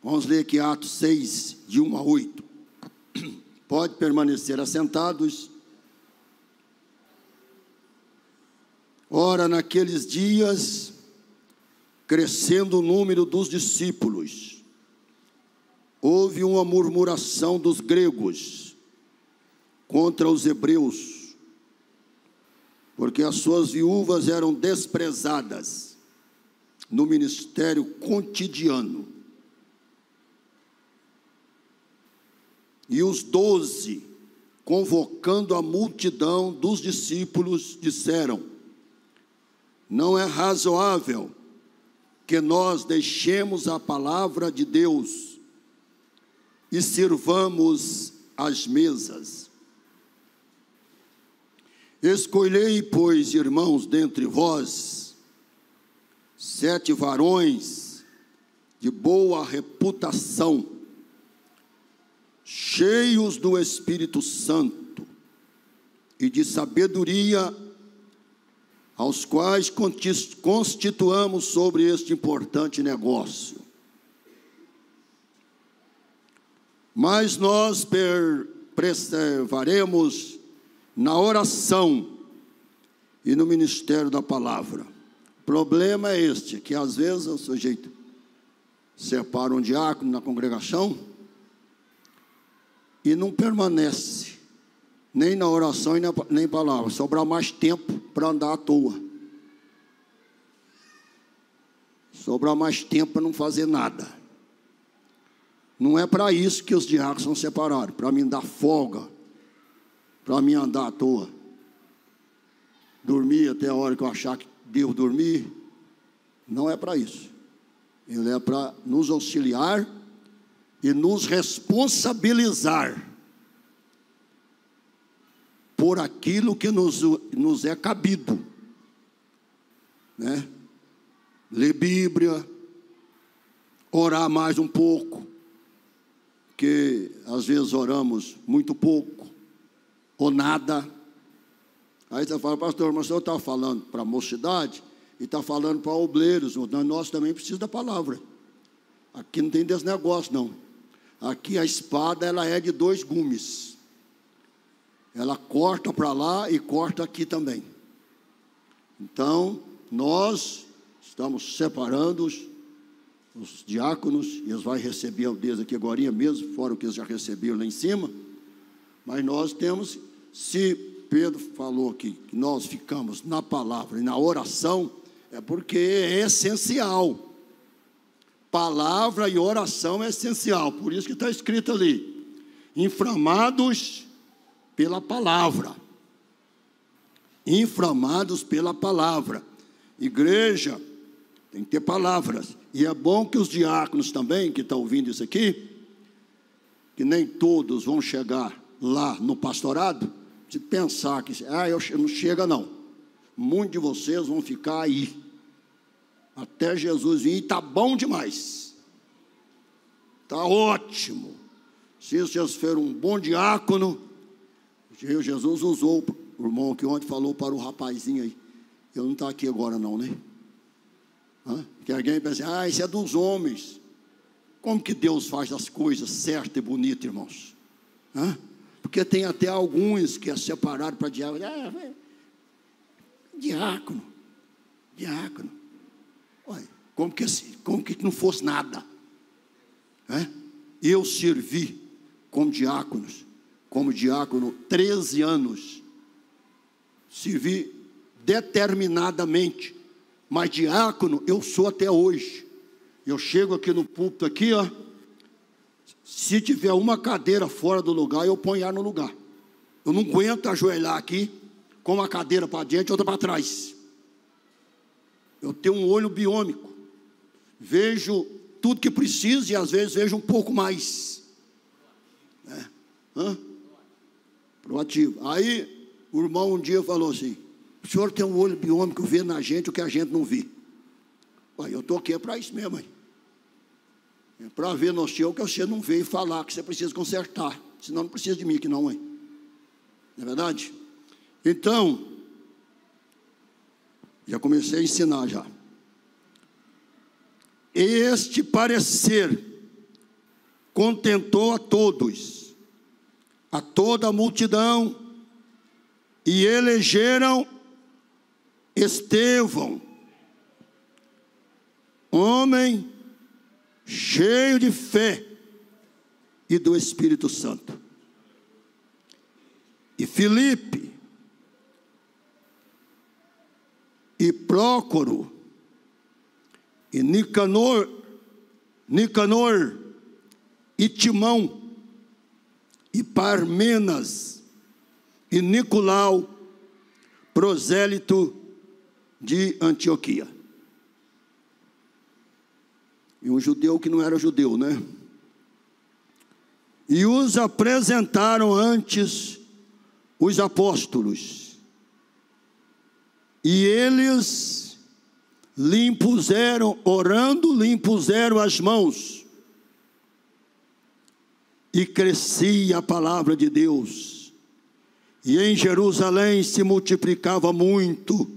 Vamos ler aqui Atos 6, de 1 a 8. Pode permanecer assentados. Ora, naqueles dias, crescendo o número dos discípulos, houve uma murmuração dos gregos contra os hebreus, porque as suas viúvas eram desprezadas no ministério cotidiano. E os 12, convocando a multidão dos discípulos, disseram: não é razoável que nós deixemos a palavra de Deus e sirvamos as mesas. Escolhei, pois, irmãos, dentre vós, 7 varões de boa reputação, cheios do Espírito Santo e de sabedoria, aos quais constituamos sobre este importante negócio. Mas nós perseveraremos na oração e no ministério da palavra. O problema é este, que às vezes o sujeito separa um diácono na congregação e não permanece nem na oração e nem palavra, sobrar mais tempo para andar à toa, sobrar mais tempo para não fazer nada. Não é para isso que os diáconos são separados, para mim dar folga, para mim andar à toa, dormir até a hora que eu achar que devo dormir. Não é para isso. Ele é para nos auxiliar e nos responsabilizar por aquilo que nos é cabido, né? Ler Bíblia, orar mais um pouco, que às vezes oramos muito pouco, ou nada. Aí você fala: pastor, mas o senhor está falando para a mocidade e está falando para obreiros. Nós também precisamos da palavra. Aqui não tem desse negócio, não. Aqui a espada, ela é de 2 gumes. Ela corta para lá e corta aqui também. Então, nós estamos separando os diáconos, e eles vão receber o deles aqui agora mesmo, fora o que eles já receberam lá em cima. Mas nós temos, se Pedro falou aqui, que nós ficamos na palavra e na oração, é porque é essencial. Palavra e oração é essencial. Por isso que está escrito ali: inflamados pela palavra. Inflamados pela palavra. Igreja tem que ter palavras. E é bom que os diáconos também, que estão ouvindo isso aqui, que nem todos vão chegar lá no pastorado, de pensar que eu não chega não. Muitos de vocês vão ficar aí até Jesus vir, e está bom demais, está ótimo. Se vocês forem um bom diácono, Jesus usou o irmão que ontem falou para o rapazinho aí. Eu não está aqui agora não, né? Que alguém pensa: isso é dos homens. Como que Deus faz as coisas certas e bonitas, irmãos? Porque tem até alguns que é separado para diácono. Diácono. Olha, como que não fosse nada? Eu servi como diácono 13 anos. Servi determinadamente, mas diácono eu sou até hoje. Eu chego aqui no púlpito aqui, se tiver uma cadeira fora do lugar, eu ponho ela no lugar. Eu não aguento ajoelhar aqui com uma cadeira para diante e outra para trás. Eu tenho um olho biônico, vejo tudo que preciso e às vezes vejo um pouco mais. Proativo. Aí o irmão um dia falou assim: o senhor tem um olho biônico, vê na gente o que a gente não vê. Eu estou aqui para isso mesmo, é para ver no seu o que você não vê e falar que você precisa consertar, senão não precisa de mim aqui não, não é verdade? Então, já comecei a ensinar já. Este parecer contentou a todos, a toda a multidão, e elegeram Estevão, homem cheio de fé e do Espírito Santo, e Filipe, e Prócoro, e Nicanor, e Timão, e Parmenas, e Nicolau, prosélito de Antioquia. E um judeu que não era judeu, né? E os apresentaram antes os apóstolos, e eles lhe impuseram, orando, lhe impuseram as mãos, e crescia a palavra de Deus, e em Jerusalém se multiplicava muito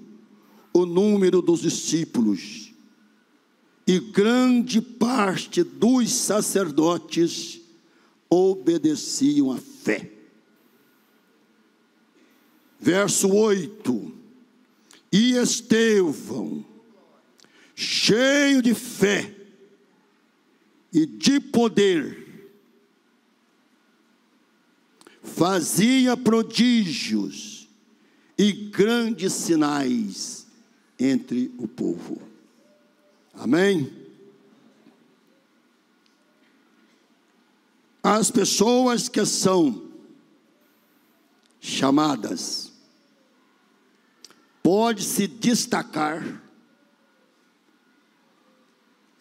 o número dos discípulos, e grande parte dos sacerdotes obedeciam à fé. Verso 8: e Estevão, cheio de fé e de poder, fazia prodígios e grandes sinais entre o povo. Amém? As pessoas que são chamadas pode se destacar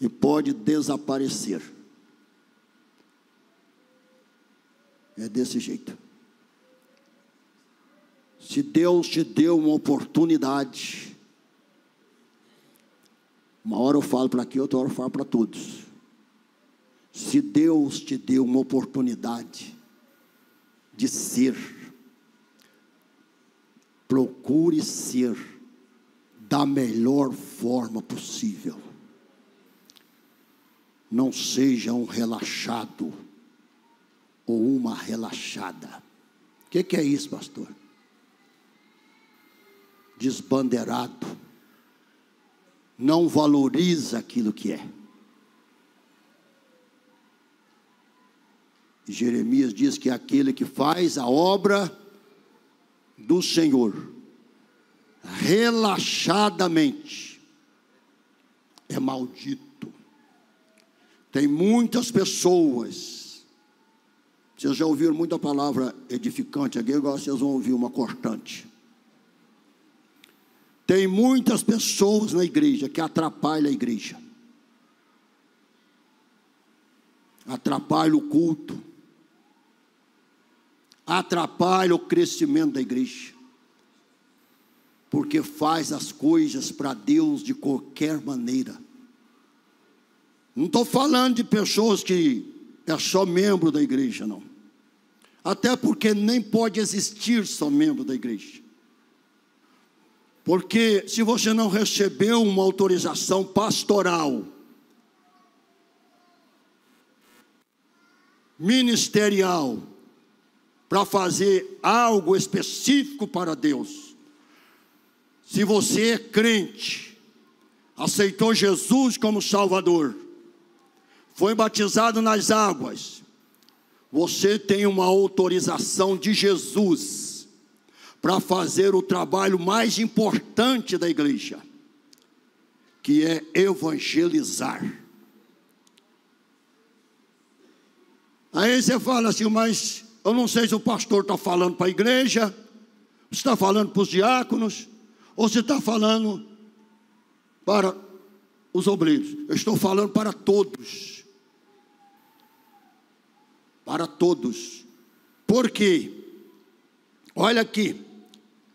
e pode desaparecer. É desse jeito. Se Deus te deu uma oportunidade, uma hora eu falo para aqui, outra hora eu falo para todos. Se Deus te deu uma oportunidade de ser, procure ser da melhor forma possível. Não seja um relaxado ou uma relaxada. O que é isso, pastor? Desbandeirado. Não valoriza aquilo que é. Jeremias diz que aquele que faz a obra do Senhor relaxadamente é maldito. Tem muitas pessoas, vocês já ouviram muita palavra edificante aqui, agora vocês vão ouvir uma cortante. Tem muitas pessoas na igreja que atrapalham a igreja, atrapalham o culto, atrapalham o crescimento da igreja, porque faz as coisas para Deus de qualquer maneira. Não estou falando de pessoas que é só membro da igreja, não. Até porque nem pode existir só membro da igreja. Porque se você não recebeu uma autorização pastoral, ministerial, para fazer algo específico para Deus, se você é crente, aceitou Jesus como Salvador, foi batizado nas águas, você tem uma autorização de Jesus para fazer o trabalho mais importante da igreja, que é evangelizar. Aí você fala assim, mas eu não sei se o pastor está falando para a igreja, se está falando para os diáconos, ou se está falando para os obreiros. Eu estou falando para todos. Para todos. Por quê? Olha aqui.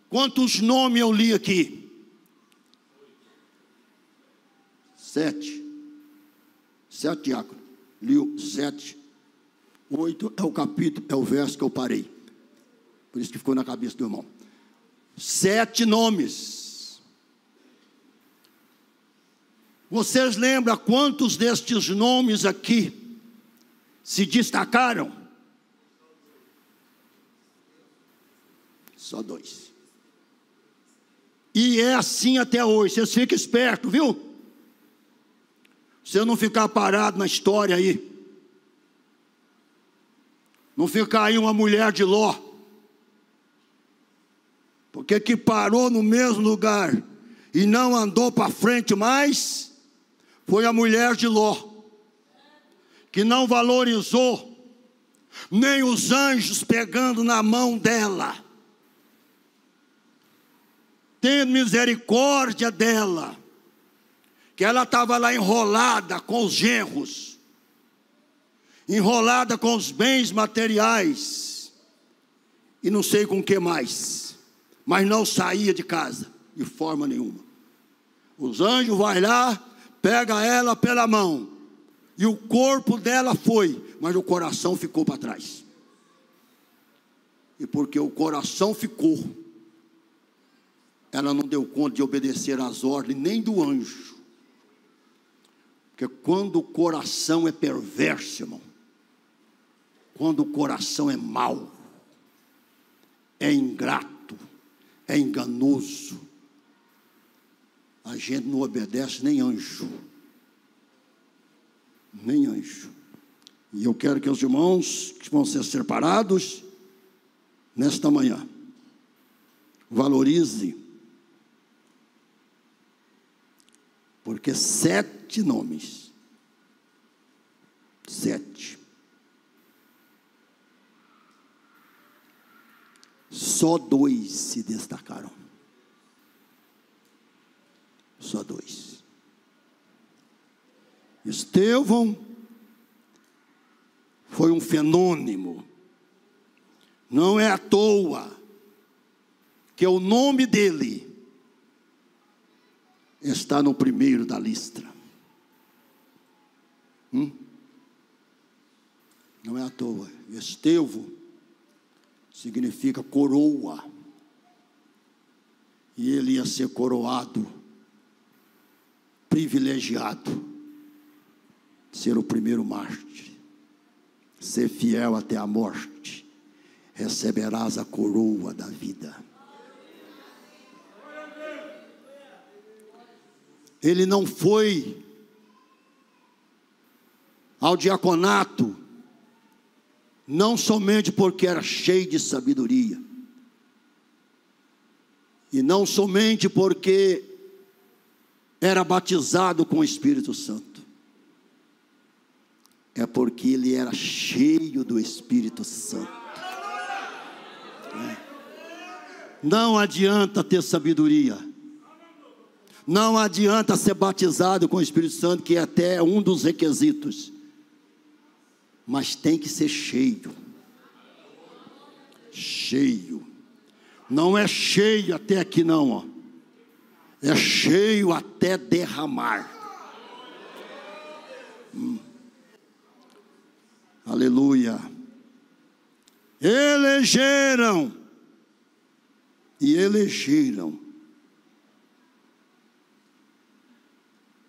Quantos nomes eu li aqui? 7. 7 diáconos. Li 7. 8 é o capítulo, é o verso que eu parei. Por isso que ficou na cabeça do irmão. 7 nomes. Vocês lembram quantos destes nomes aqui se destacaram? Só 2. E é assim até hoje. Vocês fiquem espertos, viu? Você não ficar parado na história aí. Não ficar aí uma mulher de Ló. Porque que parou no mesmo lugar e não andou para frente mais, foi a mulher de Ló, que não valorizou nem os anjos pegando na mão dela, tendo misericórdia dela, que ela estava lá enrolada com os genros, enrolada com os bens materiais, e não sei com o que mais, mas não saía de casa, de forma nenhuma. Os anjos vão lá, pega ela pela mão, e o corpo dela foi, mas o coração ficou para trás. E porque o coração ficou, ela não deu conta de obedecer às ordens nem do anjo. Porque quando o coração é perverso, irmão, quando o coração é mau, é ingrato, é enganoso, a gente não obedece nem anjo. Nem anjo. E eu quero que os irmãos que vão ser separados nesta manhã valorize, porque 7 nomes, 7, só 2 se destacaram. Só 2. Estevão foi um fenômeno. Não é à toa que o nome dele está no primeiro da lista. Não é à toa. Estevão significa coroa. E ele ia ser coroado, privilegiado, ser o primeiro mártir, ser fiel até a morte, receberás a coroa da vida. Ele não foi ao diaconato, não somente porque era cheio de sabedoria, e não somente porque era batizado com o Espírito Santo, é porque ele era cheio do Espírito Santo. Não adianta ter sabedoria, não adianta ser batizado com o Espírito Santo, que é até um dos requisitos, mas tem que ser cheio. Cheio. Não é cheio até aqui não, ó. É cheio até derramar. Aleluia. Elegeram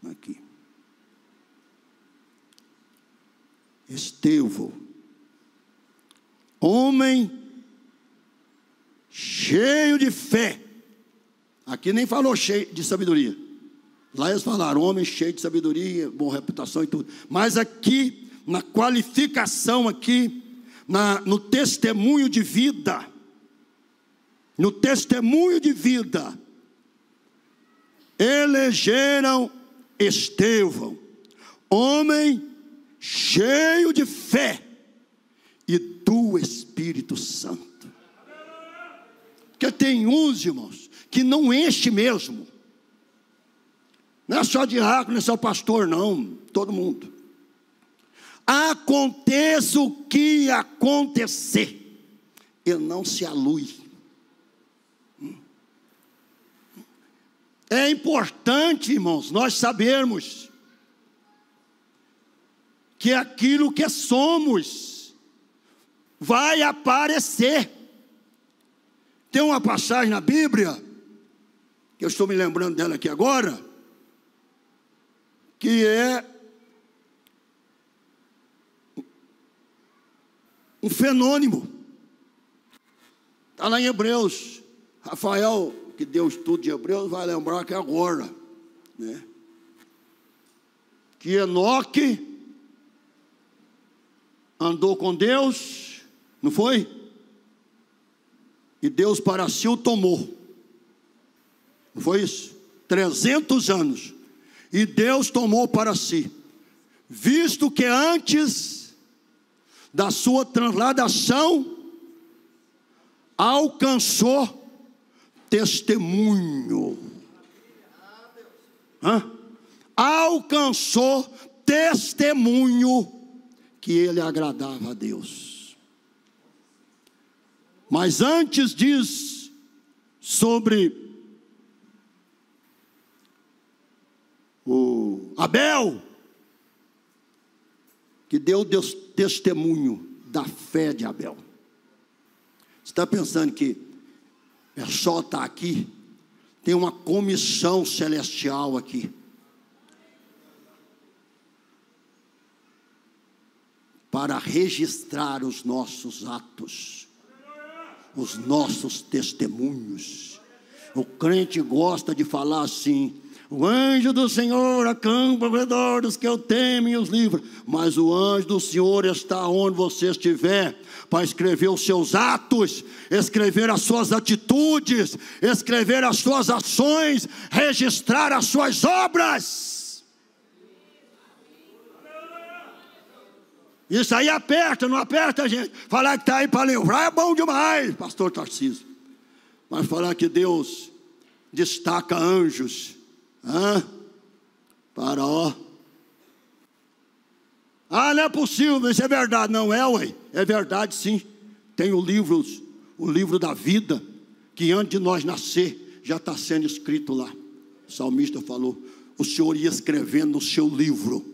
aqui Estevão, homem cheio de fé. Aqui nem falou cheio de sabedoria. Lá eles falaram homem cheio de sabedoria, boa reputação e tudo. Mas aqui, na qualificação aqui, no testemunho de vida, elegeram Estevão, homem cheio de fé e do Espírito Santo. Porque tem uns, irmãos, que não enche mesmo. Não é só diácono, não é só pastor, não. Todo mundo. Aconteça o que acontecer, ele não se alui. É importante, irmãos, nós sabermos que aquilo que somos vai aparecer. Tem uma passagem na Bíblia, que eu estou me lembrando dela aqui agora, que é um fenômeno. Está lá em Hebreus. Rafael, que deu estudo de Hebreus, vai lembrar que agora, né? Que Enoque andou com Deus, não foi? E Deus para si o tomou. Não foi isso? 300 anos. E Deus tomou para si. Visto que antes da sua transladação, alcançou testemunho. Alcançou testemunho que ele agradava a Deus. Mas antes diz sobre o Abel, que deu testemunho da fé de Abel. Você está pensando que é só estar aqui? Tem uma comissão celestial aqui. Para registrar os nossos atos, os nossos testemunhos. O crente gosta de falar assim: o anjo do Senhor acampa ao redor dos que o temem e os livra. Mas o anjo do Senhor está onde você estiver, para escrever os seus atos, escrever as suas atitudes, escrever as suas ações, registrar as suas obras. Isso aí aperta, não aperta, gente? Falar que está aí para livrar é bom demais, pastor Tarcísio. Mas falar que Deus destaca anjos, para não é possível, isso é verdade. Não é, ué, é verdade sim. Tem o livro da vida, que antes de nós nascer, já está sendo escrito lá. O salmista falou, o Senhor ia escrevendo no seu livro.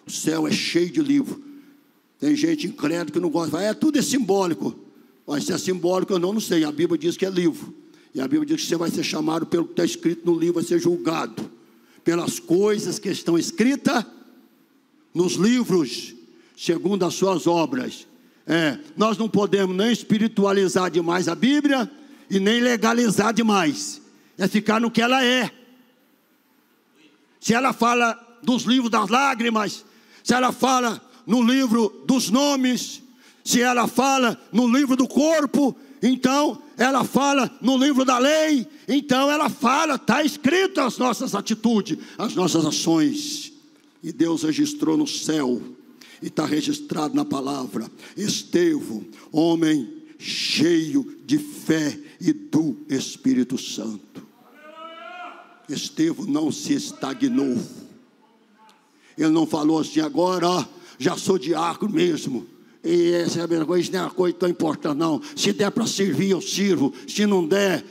O céu é cheio de livro. Tem gente incrédula que não gosta, vai, tudo é simbólico. Mas se é simbólico ou não sei. A Bíblia diz que é livro. E a Bíblia diz que você vai ser chamado pelo que está escrito no livro, vai ser julgado pelas coisas que estão escritas nos livros, segundo as suas obras. Nós não podemos nem espiritualizar demais a Bíblia e nem legalizar demais. É ficar no que ela é. Se ela fala dos livros das lágrimas, se ela fala no livro dos nomes, se ela fala no livro do corpo, então ela fala no livro da lei, então ela fala, está escrito as nossas atitudes, as nossas ações, e Deus registrou no céu, e está registrado na palavra, Estevão, homem cheio de fé e do Espírito Santo. Estevão não se estagnou, ele não falou assim, agora já sou diácono mesmo, e essa é a coisa, isso não é uma coisa tão importante não, se der para servir eu sirvo, se não der,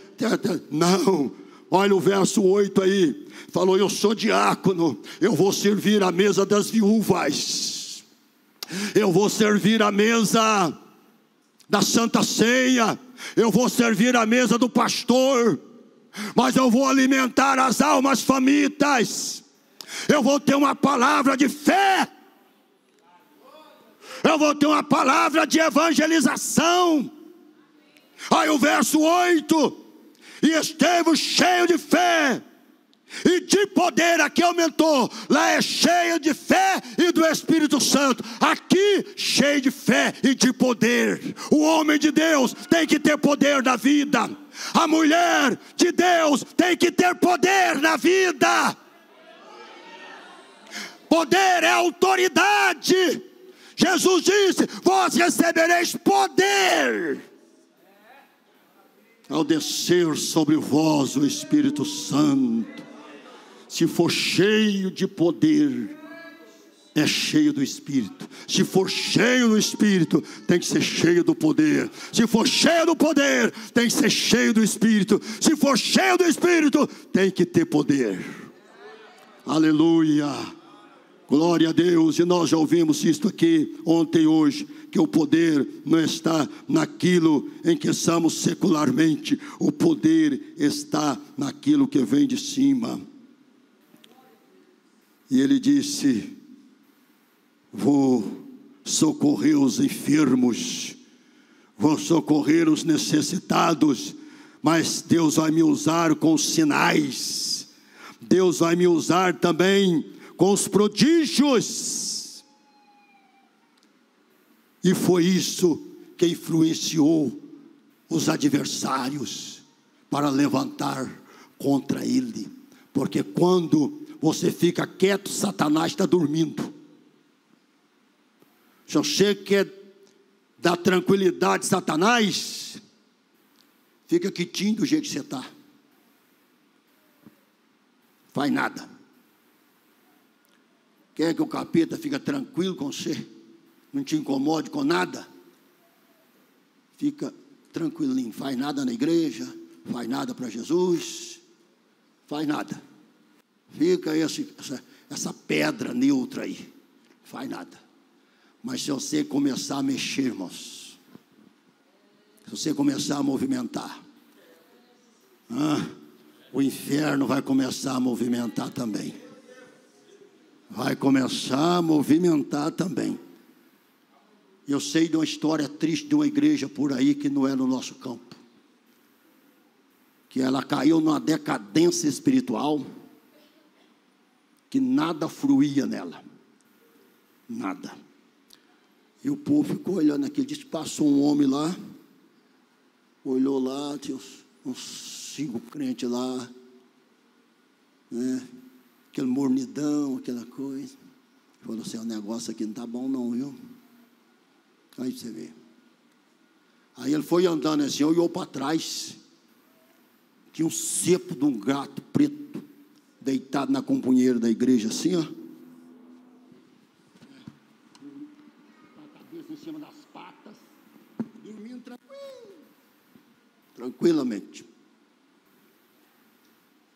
não. Olha o verso 8 aí, falou, eu sou diácono, eu vou servir a mesa das viúvas, eu vou servir a mesa da Santa Ceia, eu vou servir a mesa do pastor, mas eu vou alimentar as almas famintas, eu vou ter uma palavra de fé, eu vou ter uma palavra de evangelização. Aí o verso 8, e Estevão cheio de fé e de poder, aqui aumentou, lá é cheio de fé e do Espírito Santo, aqui cheio de fé e de poder. O homem de Deus tem que ter poder na vida, a mulher de Deus tem que ter poder na vida. Poder é autoridade. Jesus disse, vós recebereis poder ao descer sobre vós o Espírito Santo. Se for cheio de poder, é cheio do Espírito. Se for cheio do Espírito, tem que ser cheio do poder. Se for cheio do poder, tem que ser cheio do Espírito. Se for cheio do Espírito, tem que ter poder. Aleluia. Glória a Deus, e nós já ouvimos isto aqui ontem e hoje, que o poder não está naquilo em que estamos secularmente, o poder está naquilo que vem de cima. E ele disse, vou socorrer os enfermos vou socorrer os necessitados, mas Deus vai me usar com os sinais, Deus vai me usar também com os prodígios. E foi isso que influenciou os adversários para levantar contra ele, porque quando você fica quieto, Satanás está dormindo. Se você quer dar tranquilidade a Satanás, fica quietinho do jeito que você está, faz nada. Quer que o capeta fique tranquilo com você, não te incomode com nada? Fica tranquilinho, faz nada na igreja, faz nada para Jesus, faz nada. Fica essa pedra neutra aí, faz nada. Mas se você começar a mexer, irmãos, se você começar a movimentar, o inferno vai começar a movimentar também. Vai começar a movimentar também. Eu sei de uma história triste de uma igreja por aí que não é no nosso campo, que ela caiu numa decadência espiritual, que nada fluía nela, nada. E o povo ficou olhando aquilo. Disse que passou um homem lá, olhou lá, tinha uns 5 crentes lá, né? Aquele mornidão, aquela coisa. Falou assim: o negócio aqui não está bom não, viu? Aí você vê. Aí ele foi andando assim, olhou para trás, tinha um cepo de um gato preto, deitado na companheira da igreja, assim, ó. A cabeça em cima das patas, dormindo tranquilamente.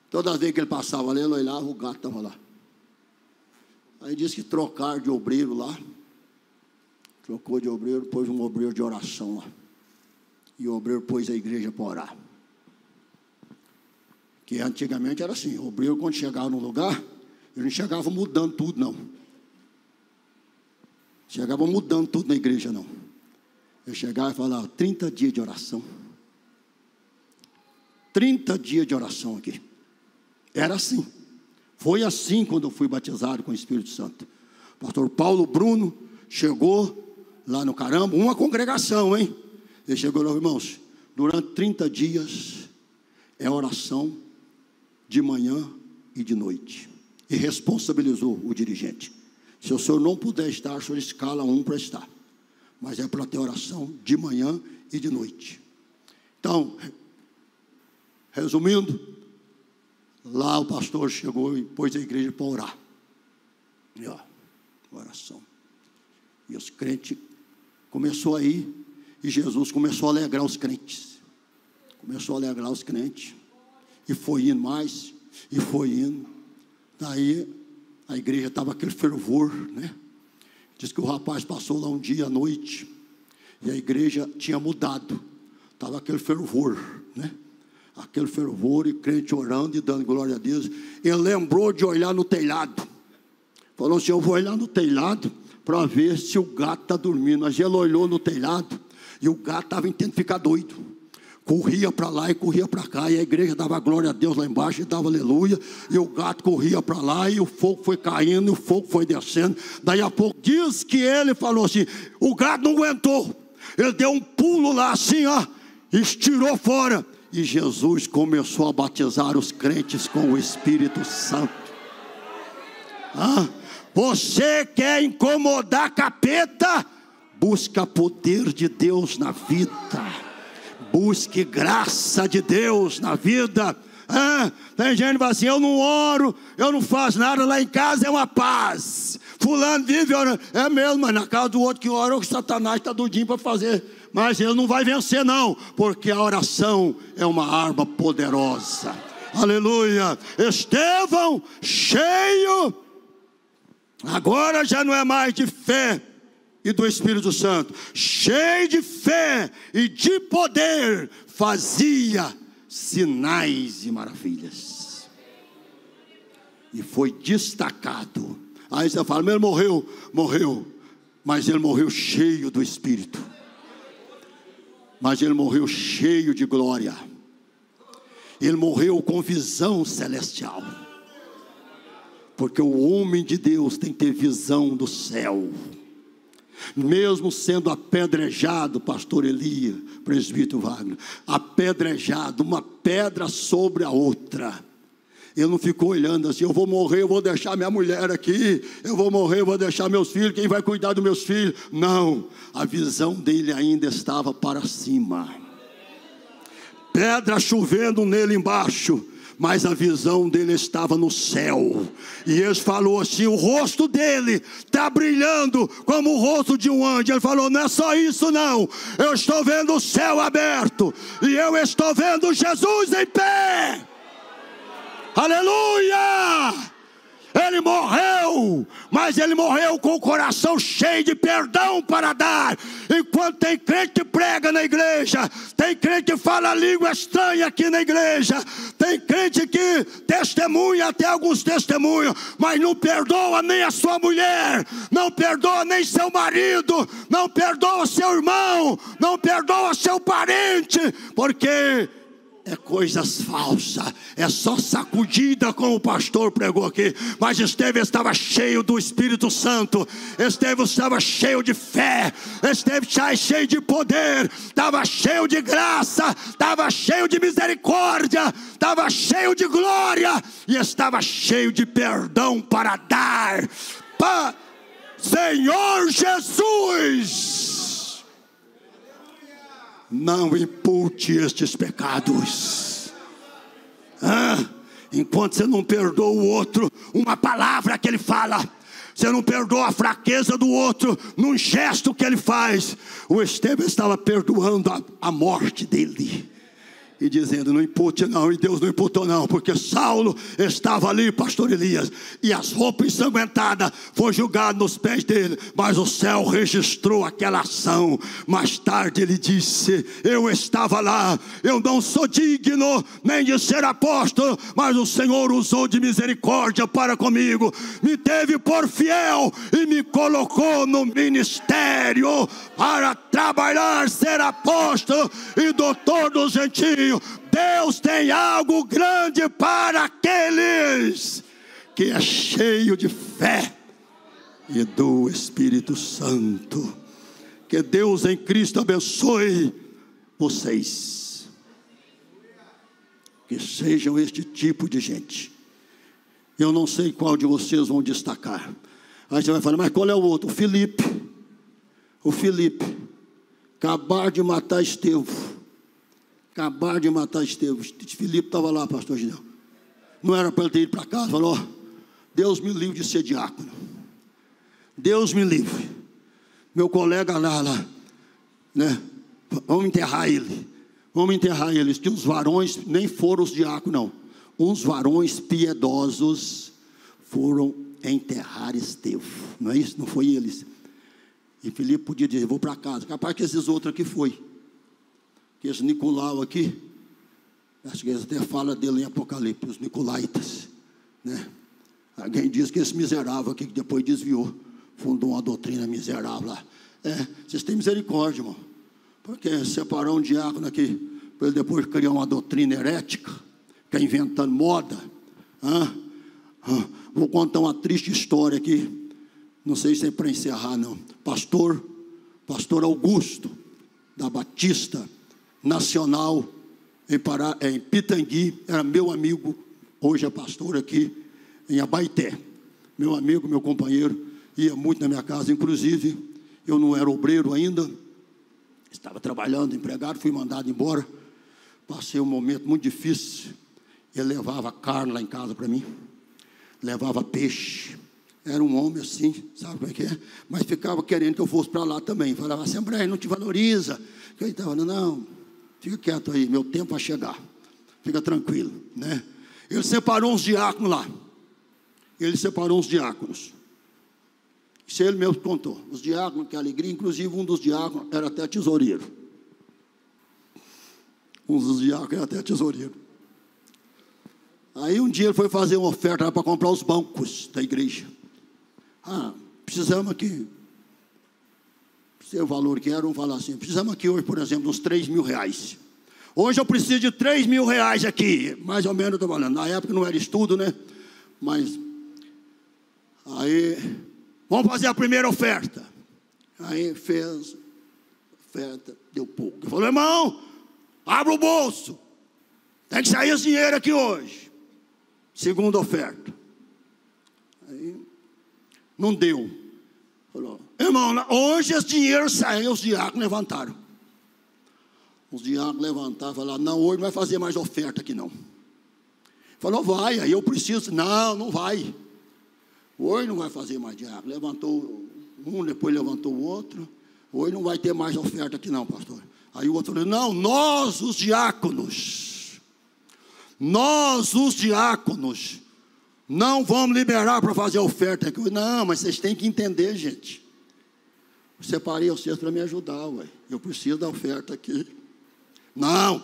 Toda vez que ele passava ali, ele olhava, o gato estava lá. Aí disse que trocaram de obreiro lá. Trocou de obreiro, pôs um obreiro de oração lá. E o obreiro pôs a igreja para orar. Que antigamente era assim, o obreiro quando chegava no lugar, ele não chegava mudando tudo não. Chegava mudando tudo na igreja não. Eu chegava e falava: 30 dias de oração. 30 dias de oração aqui. Era assim. Foi assim quando eu fui batizado com o Espírito Santo. O pastor Paulo Bruno chegou lá no Caramba, uma congregação, hein? Ele chegou lá: irmãos, durante 30 dias é oração de manhã e de noite. E responsabilizou o dirigente: se o senhor não puder estar, o senhor escala um para estar, mas é para ter oração de manhã e de noite. Então, resumindo, lá o pastor chegou e pôs a igreja para orar. E ó, oração. E os crentes começou aí, e Jesus começou a alegrar os crentes. Começou a alegrar os crentes. E foi indo mais, e foi indo. Daí a igreja estava aquele fervor, né? Diz que o rapaz passou lá um dia à noite, e a igreja tinha mudado. Estava aquele fervor, né? Aquele fervor, e crente orando e dando glória a Deus. Ele lembrou de olhar no telhado. Falou assim: eu vou olhar no telhado para ver se o gato está dormindo. Mas ele olhou no telhado e o gato estava intentando ficar doido. Corria para lá e corria para cá, e a igreja dava glória a Deus lá embaixo e dava aleluia, e o gato corria para lá, e o fogo foi caindo, e o fogo foi descendo. Daí a pouco diz que ele falou assim: o gato não aguentou, ele deu um pulo lá assim, ó, estirou fora, e Jesus começou a batizar os crentes com o Espírito Santo. Você quer incomodar capeta? Busca poder de Deus na vida. Busque graça de Deus na vida. Tem gente que fala assim: eu não oro, eu não faço nada, lá em casa é uma paz. Fulano vive orando. É mesmo, mas na casa do outro que ora, o Satanás está doidinho para fazer. Mas ele não vai vencer não, porque a oração é uma arma poderosa. Aleluia. Estevão, cheio, agora já não é mais de fé e do Espírito Santo, cheio de fé e de poder, fazia sinais e maravilhas, e foi destacado. Aí você fala: mas ele morreu, mas ele morreu cheio do Espírito. mas ele morreu cheio de glória. Ele morreu com visão celestial. Porque o homem de Deus tem que ter visão do céu. Mesmo sendo apedrejado, pastor Elia, presbítero Wagner, apedrejado, uma pedra sobre a outra, ele não ficou olhando assim: eu vou morrer, eu vou deixar minha mulher aqui, eu vou morrer, eu vou deixar meus filhos, quem vai cuidar dos meus filhos? Não, a visão dele ainda estava para cima, pedra chovendo nele embaixo, mas a visão dele estava no céu. E ele falou assim: o rosto dele está brilhando como o rosto de um anjo. Ele falou: não é só isso não, eu estou vendo o céu aberto, e eu estou vendo Jesus em pé. Aleluia! Ele morreu, mas ele morreu com o coração cheio de perdão para dar. Enquanto tem crente que prega na igreja, tem crente que fala língua estranha aqui na igreja, tem crente que testemunha até alguns testemunhos, mas não perdoa nem a sua mulher, não perdoa nem seu marido, não perdoa seu irmão, não perdoa seu parente, porque é coisas falsas, é só sacudida, como o pastor pregou aqui. Mas Estevão estava cheio do Espírito Santo, Estevão estava cheio de fé, Estevão estava cheio de poder, estava cheio de graça, estava cheio de misericórdia, estava cheio de glória, e estava cheio de perdão para dar. Senhor Jesus, não impute estes pecados. Enquanto você não perdoa o outro, uma palavra que ele fala, você não perdoa a fraqueza do outro, num gesto que ele faz. O Estevão estava perdoando a morte dele, e dizendo: não impute não, e Deus não imputou não, porque Saulo estava ali, pastor Elias, e as roupas ensanguentadas foi julgado nos pés dele, mas o céu registrou aquela ação. Mais tarde ele disse: eu estava lá, eu não sou digno nem de ser apóstolo, mas o Senhor usou de misericórdia para comigo, me teve por fiel e me colocou no ministério para trabalhar, ser apóstolo e doutor dos gentios. Deus tem algo grande para aqueles que é cheio de fé e do Espírito Santo. Que Deus em Cristo abençoe vocês, que sejam este tipo de gente. Eu não sei qual de vocês vão destacar. Aí você vai falar: mas qual é o outro? O Filipe acabar de matar Estevão. Filipe estava lá, pastor Gideão. Não era para ele ter ido para casa. Falou: Deus me livre de ser diácono, Deus me livre. Meu colega lá, né? Vamos enterrar ele. Tinha uns varões, nem foram os diáconos não, uns varões piedosos foram enterrar Estevão. Não é isso? Não foi eles. E Filipe podia dizer: vou para casa. Capaz que esses outros aqui foi. Que esse Nicolau aqui, acho que eles até falam dele em Apocalipse, os Nicolaitas, né? Alguém diz que esse miserável aqui, que depois desviou, fundou uma doutrina miserável lá. Vocês têm misericórdia, irmão, porque separar um diácono aqui, para ele depois criar uma doutrina herética, ficar inventando moda. Vou contar uma triste história aqui, não sei se é para encerrar não. Pastor Augusto, da Batista Nacional, em Pitangui, era meu amigo, hoje é pastor aqui em Abaeté. Meu amigo, meu companheiro, ia muito na minha casa, inclusive eu não era obreiro ainda, estava trabalhando, empregado, fui mandado embora, passei um momento muito difícil. Ele levava carne lá em casa para mim, levava peixe, era um homem assim, sabe como é que é? Mas ficava querendo que eu fosse para lá também, falava: Assembleia não te valoriza. Eu estava: não, fica quieto aí, meu tempo vai chegar, fica tranquilo, né? Ele separou uns diáconos lá, isso ele mesmo contou, os diáconos, que alegria, inclusive um dos diáconos era até tesoureiro, Aí um dia ele foi fazer uma oferta para comprar os bancos da igreja. Precisamos aqui sei o valor que era, vamos falar assim, precisamos aqui hoje, por exemplo, uns 3 mil reais. Hoje eu preciso de 3 mil reais aqui, mais ou menos, estou falando. Na época não era estudo, né? Mas, aí, vamos fazer a primeira oferta. Aí fez, oferta, deu pouco. Ele falou, irmão, abre o bolso. Tem que sair esse dinheiro aqui hoje. Segunda oferta. Aí, não deu. Falou, irmão, hoje esse dinheiro saiu, os diáconos levantaram. Os diáconos levantaram e falaram, não, hoje não vai fazer mais oferta aqui não. Falou, vai, aí eu preciso. Não, não vai. Hoje não vai fazer mais diácono. Levantou um, depois levantou o outro. Hoje não vai ter mais oferta aqui não, pastor. Aí o outro falou, não, nós os diáconos, não vamos liberar para fazer oferta aqui. Não, mas vocês têm que entender, gente. Eu separei vocês para me ajudar, ué. Eu preciso da oferta aqui. Não,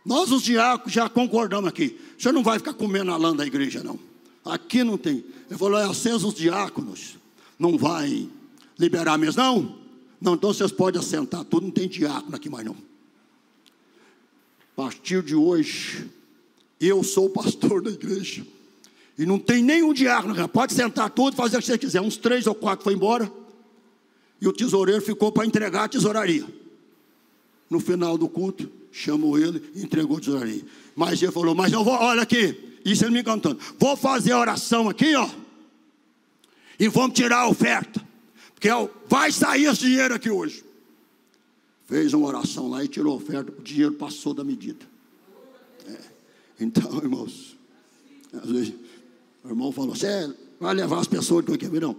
nós os diáconos já concordamos aqui. O senhor não vai ficar comendo a lã da igreja, não. Aqui não tem. Ele falou, vocês os diáconos não vai liberar mesmo, não? Não, então vocês podem assentar tudo, não tem diácono aqui mais não. A partir de hoje, eu sou o pastor da igreja. E não tem nenhum diácono, pode sentar tudo, fazer o que você quiser. Uns 3 ou 4 foi embora. E o tesoureiro ficou para entregar a tesouraria. No final do culto, chamou ele e entregou a tesouraria. Mas ele falou, mas eu vou, olha aqui, isso ele me contando. Vou fazer a oração aqui, ó. E vamos tirar a oferta. Porque vai sair esse dinheiro aqui hoje. Fez uma oração lá e tirou a oferta. O dinheiro passou da medida. Então, irmãos, às vezes, o irmão falou, você vai levar as pessoas que eu quero? Não.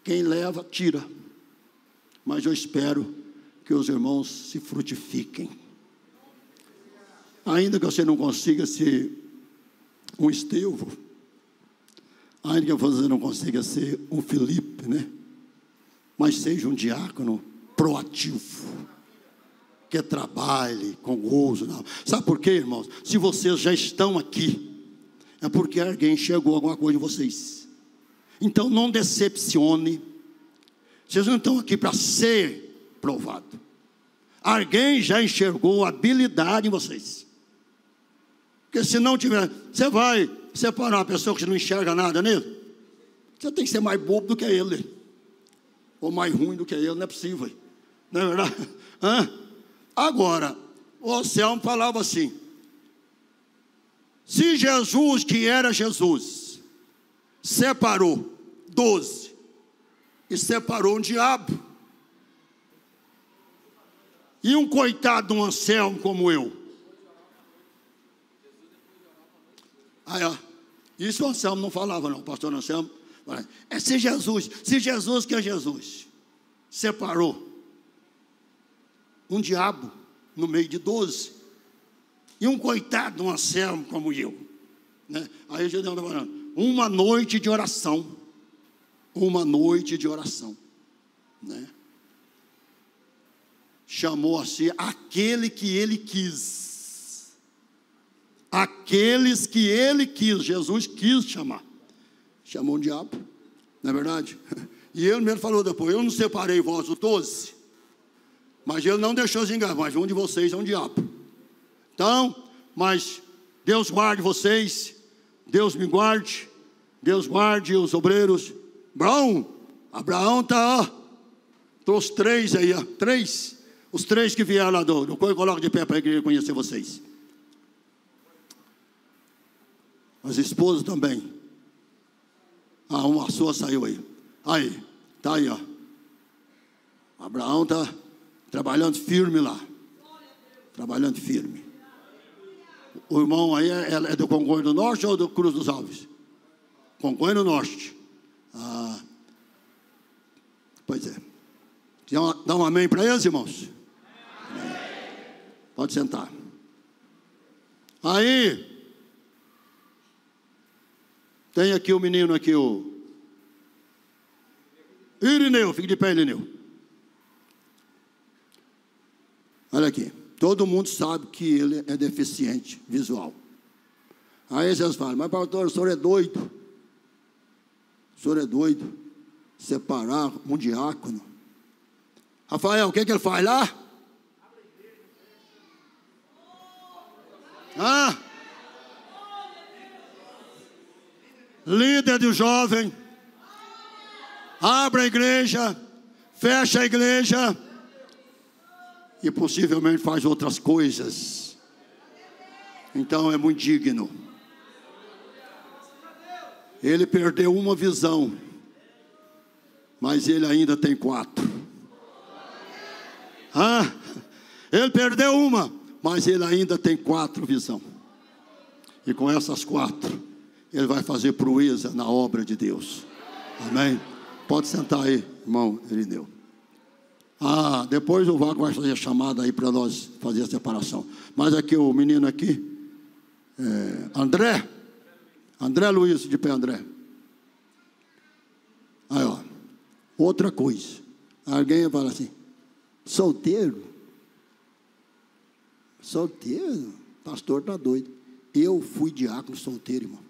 Quem leva, tira. Mas eu espero que os irmãos se frutifiquem. Ainda que você não consiga ser um Estevão, ainda que você não consiga ser um Felipe, né? Mas seja um diácono proativo, que trabalhe com gozo. Não. Sabe por quê, irmãos? Se vocês já estão aqui, é porque alguém chegou alguma coisa em vocês. Então não decepcione. Vocês não estão aqui para ser provado. Alguém já enxergou habilidade em vocês. Porque se não tiver, você vai separar uma pessoa que não enxerga nada nele? Você tem que ser mais bobo do que ele, ou mais ruim do que ele, não é possível, não é verdade? Agora, o Anselmo falava assim, se Jesus, que era Jesus, separou 12 e separou um diabo, e um coitado de um Anselmo como eu, isso o Anselmo não falava não, o pastor Anselmo, se Jesus que é Jesus, separou um diabo no meio de 12, e um coitado de um Anselmo como eu, né? Aí a gente está falando, uma noite de oração, né? Chamou assim aquele que ele quis, aqueles que ele quis, Jesus quis chamar, chamou um diabo, não é verdade? E ele mesmo falou depois, eu não separei vós os 12, mas ele não deixou se enganar, mas um de vocês é um diabo. Então, mas Deus guarde vocês, Deus me guarde, Deus guarde os obreiros. Abraão está, trouxe 3 aí, 3, os 3 que vieram lá do coloca de pé para a igreja conhecer vocês. As esposas também. Uma sua saiu aí. Aí, está aí, ó. Abraão está trabalhando firme lá. Trabalhando firme. O irmão aí é do Congonha do Norte ou do Cruz dos Alves? Congonha do Norte. Pois é. Dá um amém para eles, irmãos? Amém. Pode sentar. Aí, tem aqui o menino aqui, o Irineu, fique de pé, Irineu. Olha aqui, todo mundo sabe que ele é deficiente visual. Aí vocês falam, mas pastor, o senhor é doido. O senhor é doido. Separar um diácono Rafael, o que ele faz lá? Líder do jovem. Abre a igreja. Fecha a igreja. E possivelmente faz outras coisas. Então é muito digno. Ele perdeu uma visão, mas ele ainda tem 4. Ele perdeu uma, mas ele ainda tem 4 visões. E com essas 4, ele vai fazer proeza na obra de Deus. Amém? Pode sentar aí, irmão Irineu. Depois o Vago vai fazer a chamada aí para nós fazer a separação. Mas aqui o menino aqui, André Luiz, de pé, André. Aí, ó. Outra coisa. Alguém fala assim: solteiro? Solteiro? Pastor está doido. Eu fui diácono solteiro, irmão.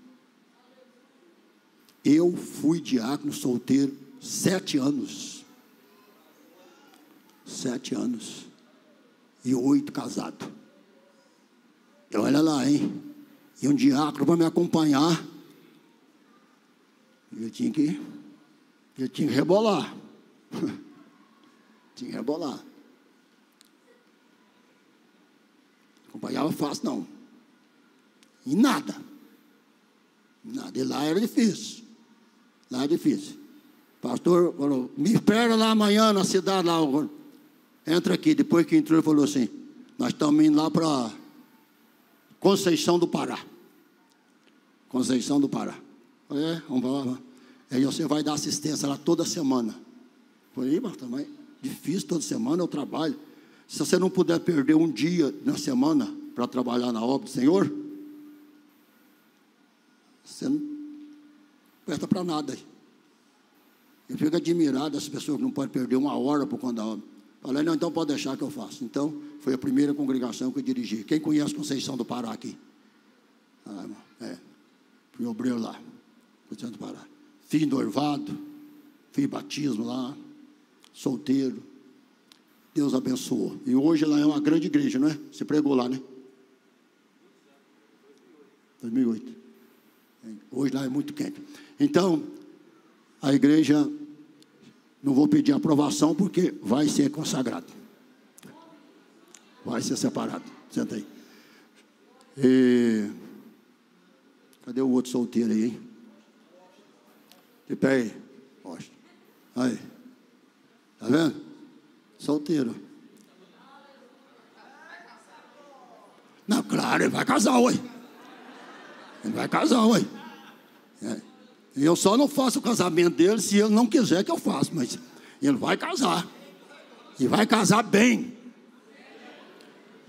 Eu fui diácono solteiro 7 anos. 7 anos. E 8 casado. E olha lá, hein? E um diácono para me acompanhar. Eu tinha que rebolar. Tinha que rebolar. Acompanhava fácil, não. E nada. E lá era difícil. Lá era difícil. Pastor falou: me espera lá amanhã na cidade. Lá. Entra aqui. Depois que entrou, ele falou assim: nós estamos indo lá para Conceição do Pará. Conceição do Pará. Vamos lá. Aí você vai dar assistência lá toda semana. Falei: mas também difícil, toda semana eu trabalho. Se você não puder perder um dia na semana para trabalhar na obra do Senhor, você não presta para nada. Eu fico admirado dessas pessoas que não podem perder uma hora por conta da obra. Falei: não, então pode deixar que eu faço. Então, foi a primeira congregação que eu dirigi. Quem conhece Conceição do Pará aqui? Fui obreiro lá, Conceição do Pará. Fiz noivado, fiz batismo lá, solteiro. Deus abençoou. E hoje lá é uma grande igreja, não é? Você pregou lá, né? 2008. Hoje lá é muito quente. Então, a igreja, não vou pedir aprovação porque vai ser consagrado. Vai ser separado. Senta aí. Cadê o outro solteiro aí, hein? De pé aí. Mostra. Aí. Tá vendo? Solteiro. Não, claro, ele vai casar, ué. Ele vai casar, ué. Eu só não faço o casamento dele se ele não quiser que eu faça, mas ele vai casar. E vai casar bem.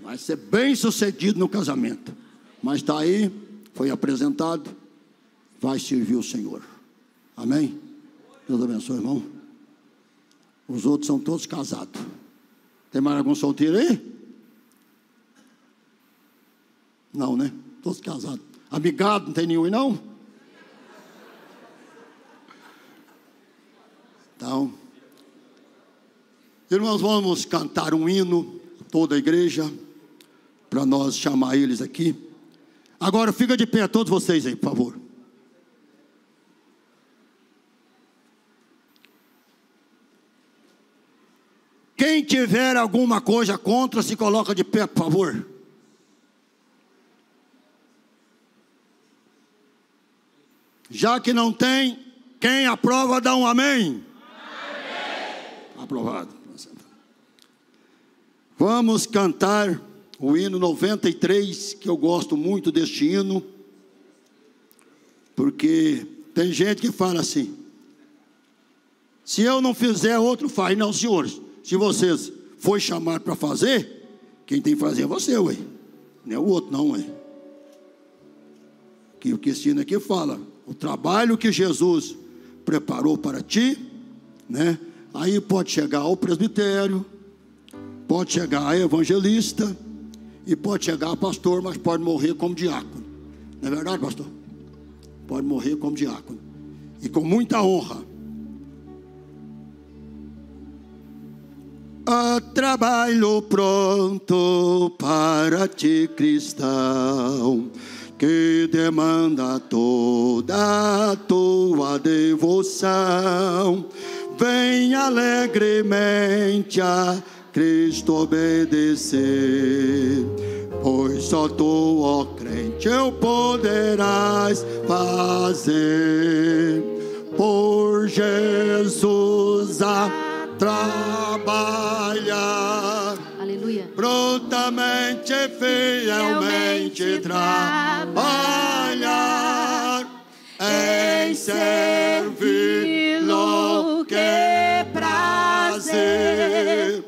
Vai ser bem sucedido no casamento. Mas está aí, foi apresentado, vai servir o Senhor. Amém? Deus abençoe, irmão. Os outros são todos casados. Tem mais algum solteiro aí? Não, né? Todos casados. Amigado, não tem nenhum aí, não? Então, irmãos, vamos cantar um hino, toda a igreja, para nós chamar eles aqui. Agora, fica de pé, todos vocês aí, por favor. Quem tiver alguma coisa contra, se coloca de pé, por favor. Já que não tem, quem aprova, dá um amém. Amém. Aprovado. Vamos cantar o hino 93, que eu gosto muito deste hino, porque tem gente que fala assim: se eu não fizer, outro faz. Não, senhores, se vocês for chamar para fazer, quem tem que fazer é você, ué. Não é o outro, não, ué. Que o que esse hino aqui fala: o trabalho que Jesus preparou para ti, né? Aí pode chegar ao presbitério, pode chegar a evangelista, e pode chegar a pastor, mas pode morrer como diácono. Não é verdade, pastor? Pode morrer como diácono. E com muita honra. Trabalho pronto para ti, cristão, que demanda toda a tua devoção. Vem alegremente a Cristo obedecer, pois só tu, ó crente, o poderás fazer. Por Jesus a trabalhar, aleluia, prontamente, fielmente trabalhar, em servi-lo que prazer,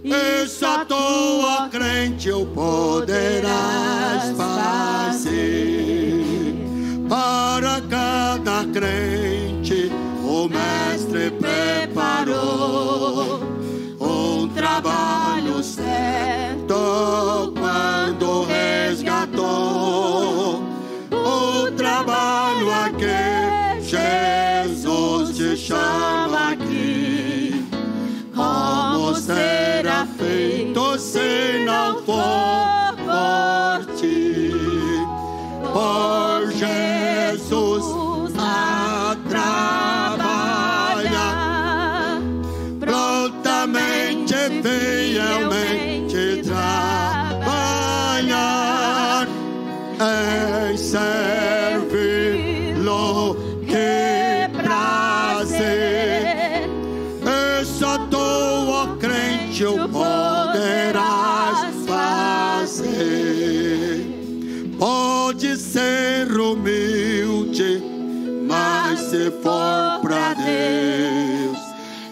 e só tu, ó crente, o poderás fazer. Para cada crente o mestre preparou um trabalho certo quando resgatou o trabalho a que Jesus te chama aqui. Como será feito se não for por ti? Por Jesus a trabalhar, prontamente, fielmente trabalhar, em servi-lo que prazer, e só tu, ó crente, o poderás fazer. Pode ser humilde, mas se for pra Deus,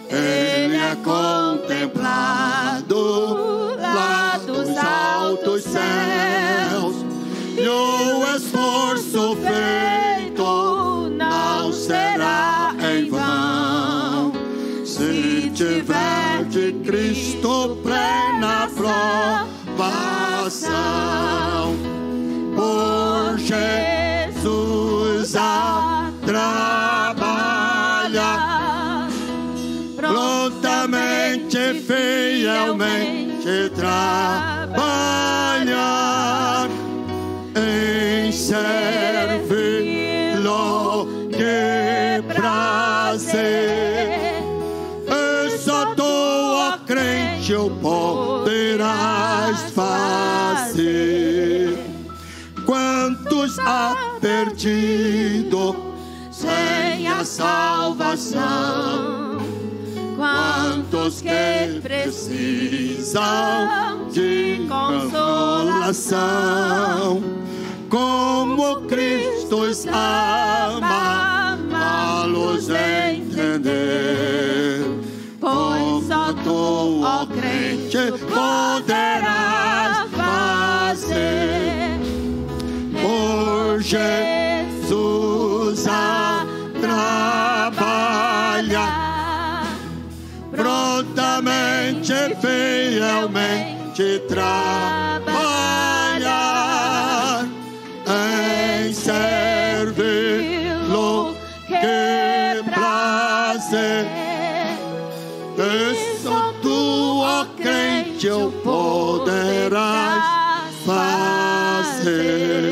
Ele é contemplado lá dos altos céus. E o esforço feito não será em vão, se tiver de Cristo plena aprovação. Por Jesus a trabalhar, prontamente, fielmente trabalhar, em servi-lo que prazer, e só tu, ó crente, o poderás fazer. Quantos há perdido sem a salvação? Quantos que precisam de consolação? Como Cristo os ama, amá-los entender. Pois só tu, ó crente, poderás fazer. Por Jesus a trabalhar, prontamente, fielmente trabalhar, em servi-lo que prazer, e só tu, ó crente, o poderás fazer.